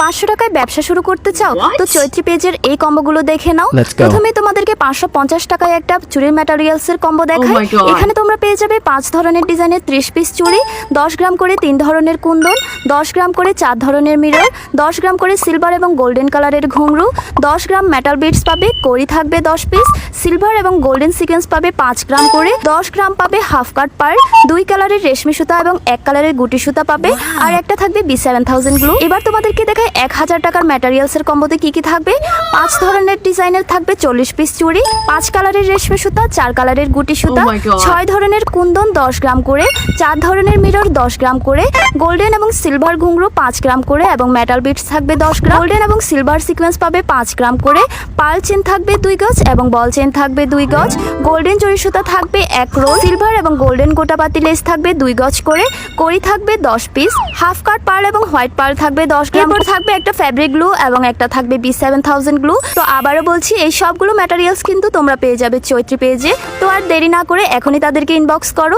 500 টাকায় ব্যবসা শুরু করতে চাও তো চৈত্রী পেজের এই কম্বোগুলো দেখে নাও। প্রথমে তোমাদেরকে 550 টাকায় একটা চুড়ির ম্যাটেরিয়ালস এর কম্বো দেখাই। এখানে তোমরা পেয়ে যাবে 5 ধরনের ডিজাইনের 30 পিস চুড়ি, 10 গ্রাম করে 3 ধরনের কুন্দন, 10 গ্রাম করে 4 ধরনের মিরর, 10 গ্রাম করে সিলভার এবং গোল্ডেন কালারের ঘুংরু, 10 গ্রাম মেটাল বিটস পাবে, কড়ি থাকবে 10 পিস, সিলভার এবং গোল্ডেন সিকোয়েন্স পাবে 5 গ্রাম করে, 10 গ্রাম পাবে হাফ কাট পার্ল, 2 কালারের রেশমি সুতা এবং 1 কালারের গুটি সুতা পাবে, আর একটা থাকবে B7000 গ্লু। এবার তোমাদেরকে দেখাই 1000 টাকার ম্যাটেরিয়ালস এর কম্বোতে কি কি থাকবে। 5 ধরনের ডিজাইনের থাকবে 40 পিস চুড়ি, 5 কালারের রেশমি সুতা, 4 কালারের গুটি সুতা, 6 ধরনের কুন্দন 10 গ্রাম করে, 4 ধরনের মিরর 10 গ্রাম করে, গোল্ডেন এবং সিলভার ঘুংরু 5 গ্রাম করে এবং মেটাল বিটস থাকবে 10 গ্রাম, গোল্ডেন এবং সিলভার সিকোয়েন্স পাবে 5 গ্রাম করে, পার্ল চেন থাকবে 2 গজ এবং বল চেন থাকবে 2 গজ, গোল্ডেন জরি সুতা থাকবে 1 রোল, সিলভার এবং গোল্ডেন গোটাপাতি লেস থাকবে 2 গজ করে, কড়ি থাকবে 10 পিস, হাফ কাট পার্ল এবং হোয়াইট পার্ল থাকবে 10 গ্রাম, এরপর থাকবে একটা ফ্যাব্রিক গ্লু এবং একটা থাকবে B7000 গ্লু। তো আবারও বলছি এই সবগুলো ম্যাটেরিয়ালস কিন্তু তোমরা পেয়ে যাবে চৈত্রী পেজে। তো আর দেরি না করে এখনই তাদেরকে ইনবক্স করো।